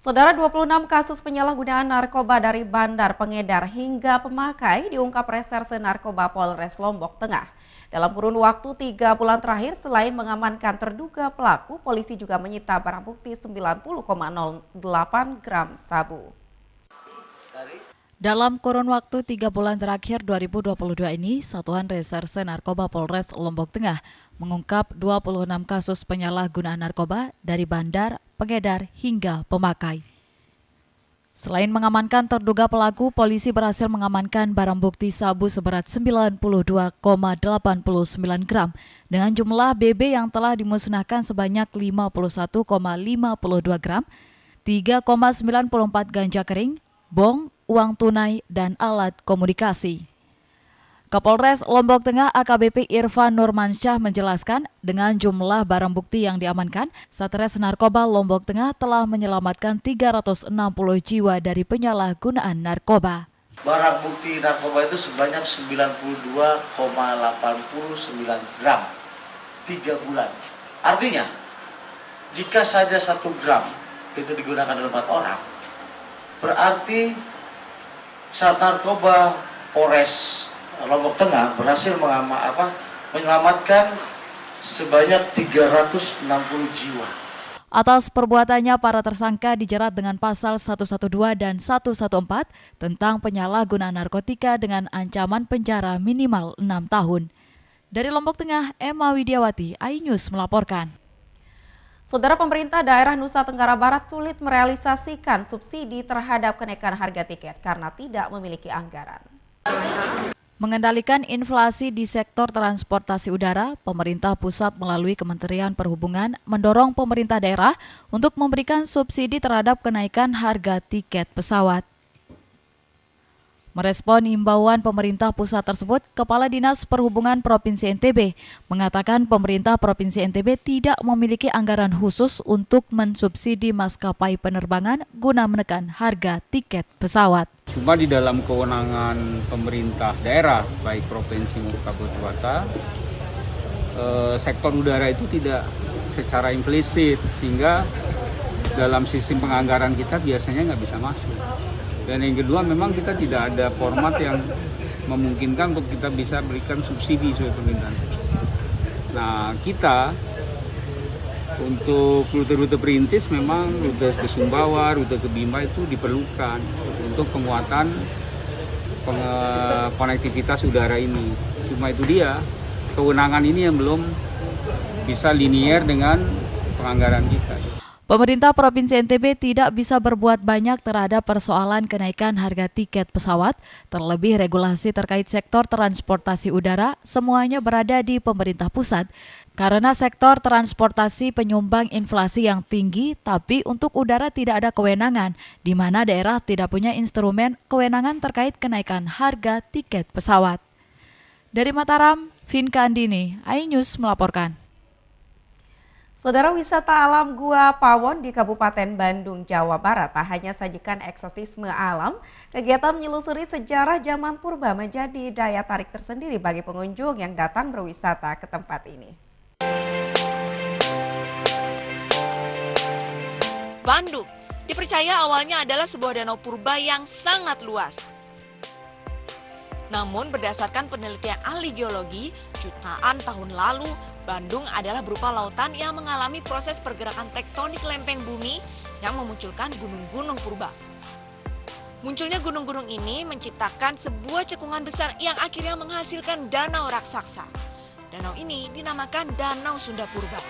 Saudara, 26 kasus penyalahgunaan narkoba dari bandar, pengedar hingga pemakai diungkap Reserse Narkoba Polres Lombok Tengah. Dalam kurun waktu 3 bulan terakhir, selain mengamankan terduga pelaku, polisi juga menyita barang bukti 90,08 gram sabu. Dalam kurun waktu 3 bulan terakhir 2022 ini, Satuan Reserse Narkoba Polres Lombok Tengah mengungkap 26 kasus penyalahgunaan narkoba dari bandar, pengedar, hingga pemakai. Selain mengamankan terduga pelaku, polisi berhasil mengamankan barang bukti sabu seberat 92,89 gram dengan jumlah BB yang telah dimusnahkan sebanyak 51,52 gram, 3,94 ganja kering, bong, uang tunai, dan alat komunikasi. Kapolres Lombok Tengah AKBP Irfan Nurmansyah menjelaskan dengan jumlah barang bukti yang diamankan, Satres Narkoba Lombok Tengah telah menyelamatkan 360 jiwa dari penyalahgunaan narkoba. Barang bukti narkoba itu sebanyak 92,89 gram 3 bulan. Artinya, jika saja 1 gram itu digunakan oleh 4 orang, berarti Sat Narkoba Polres Lombok Tengah berhasil menyelamatkan sebanyak 360 jiwa. Atas perbuatannya, para tersangka dijerat dengan pasal 112 dan 114 tentang penyalahgunaan narkotika dengan ancaman penjara minimal 6 tahun. Dari Lombok Tengah, Emma Widiawati, iNews melaporkan. Saudara, pemerintah daerah Nusa Tenggara Barat sulit merealisasikan subsidi terhadap kenaikan harga tiket karena tidak memiliki anggaran. Mengendalikan inflasi di sektor transportasi udara, pemerintah pusat melalui Kementerian Perhubungan mendorong pemerintah daerah untuk memberikan subsidi terhadap kenaikan harga tiket pesawat. Merespon imbauan pemerintah pusat tersebut, Kepala Dinas Perhubungan Provinsi NTB mengatakan pemerintah Provinsi NTB tidak memiliki anggaran khusus untuk mensubsidi maskapai penerbangan guna menekan harga tiket pesawat. Cuma di dalam kewenangan pemerintah daerah, baik provinsi maupun kabupaten kota, sektor udara itu tidak secara implisit, sehingga dalam sistem penganggaran kita biasanya nggak bisa masuk. Dan yang kedua, memang kita tidak ada format yang memungkinkan untuk kita bisa berikan subsidi sesuai permintaan. Nah, kita untuk rute-rute perintis memang rute ke Sumbawa, rute ke Bima itu diperlukan untuk penguatan konektivitas udara ini. Cuma itu dia, kewenangan ini yang belum bisa linier dengan penganggaran kita. Pemerintah Provinsi NTB tidak bisa berbuat banyak terhadap persoalan kenaikan harga tiket pesawat, terlebih regulasi terkait sektor transportasi udara semuanya berada di pemerintah pusat. Karena sektor transportasi penyumbang inflasi yang tinggi, tapi untuk udara tidak ada kewenangan, di mana daerah tidak punya instrumen kewenangan terkait kenaikan harga tiket pesawat. Dari Mataram, Vinka Andini, iNews melaporkan. Saudara, wisata alam Gua Pawon di Kabupaten Bandung, Jawa Barat tak hanya sajikan eksotisme alam, kegiatan menyelusuri sejarah zaman purba menjadi daya tarik tersendiri bagi pengunjung yang datang berwisata ke tempat ini. Bandung dipercaya awalnya adalah sebuah danau purba yang sangat luas. Namun berdasarkan penelitian ahli geologi, jutaan tahun lalu, Bandung adalah berupa lautan yang mengalami proses pergerakan tektonik lempeng bumi yang memunculkan gunung-gunung purba. Munculnya gunung-gunung ini menciptakan sebuah cekungan besar yang akhirnya menghasilkan danau raksasa. Danau ini dinamakan Danau Sunda Purba.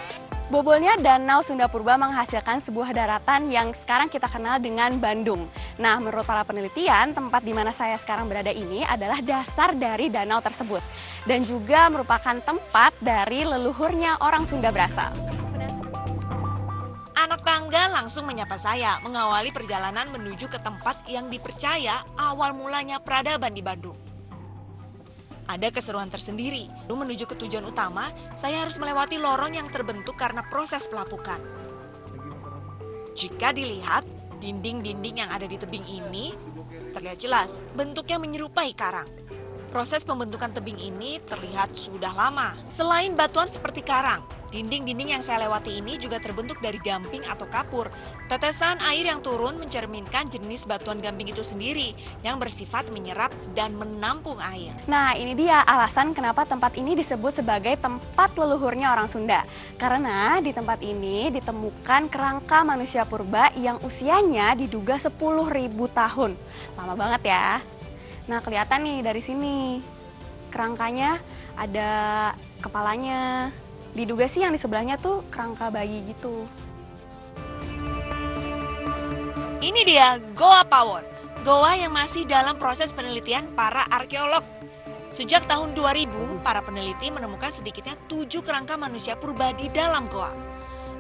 Bobolnya Danau Sunda Purba menghasilkan sebuah daratan yang sekarang kita kenal dengan Bandung. Nah, menurut para penelitian, tempat di mana saya sekarang berada ini adalah dasar dari danau tersebut. Dan juga merupakan tempat dari leluhurnya orang Sunda berasal. Anak tangga langsung menyapa saya, mengawali perjalanan menuju ke tempat yang dipercaya awal mulanya peradaban di Bandung. Ada keseruan tersendiri. Menuju ke tujuan utama, saya harus melewati lorong yang terbentuk karena proses pelapukan. Jika dilihat, dinding-dinding yang ada di tebing ini terlihat jelas bentuknya menyerupai karang. Proses pembentukan tebing ini terlihat sudah lama. Selain batuan seperti karang, dinding-dinding yang saya lewati ini juga terbentuk dari gamping atau kapur. Tetesan air yang turun mencerminkan jenis batuan gamping itu sendiri yang bersifat menyerap dan menampung air. Nah, ini dia alasan kenapa tempat ini disebut sebagai tempat leluhurnya orang Sunda. Karena di tempat ini ditemukan kerangka manusia purba yang usianya diduga 10.000 tahun. Lama banget ya. Nah, kelihatan nih dari sini. Kerangkanya ada kepalanya. Diduga sih yang di sebelahnya tuh kerangka bayi gitu. Ini dia Goa Pawon, goa yang masih dalam proses penelitian para arkeolog. Sejak tahun 2000, para peneliti menemukan sedikitnya 7 kerangka manusia purba di dalam goa.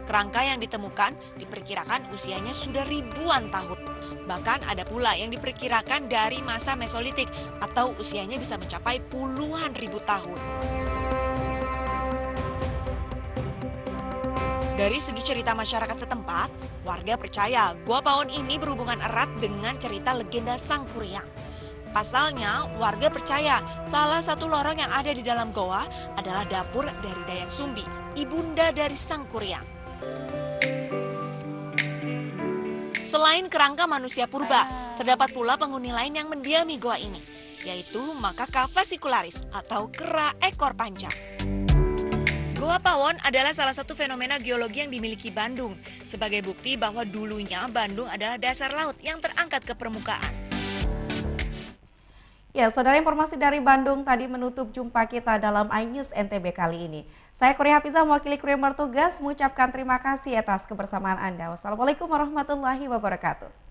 Kerangka yang ditemukan diperkirakan usianya sudah ribuan tahun. Bahkan ada pula yang diperkirakan dari masa Mesolitik atau usianya bisa mencapai puluhan ribu tahun. Dari segi cerita masyarakat setempat, warga percaya Goa Pawon ini berhubungan erat dengan cerita legenda Sang Kuryang. Pasalnya, warga percaya salah satu lorong yang ada di dalam goa adalah dapur dari Dayang Sumbi, ibunda dari Sang Kuryang. Selain kerangka manusia purba, terdapat pula penghuni lain yang mendiami goa ini, yaitu Macaca fascicularis atau kera ekor panjang. Goa Pawon adalah salah satu fenomena geologi yang dimiliki Bandung, sebagai bukti bahwa dulunya Bandung adalah dasar laut yang terangkat ke permukaan. Ya, saudara, informasi dari Bandung tadi menutup jumpa kita dalam iNews NTB kali ini. Saya Korea Hafiza mewakili kru yang bertugas mengucapkan terima kasih atas kebersamaan Anda. Wassalamualaikum warahmatullahi wabarakatuh.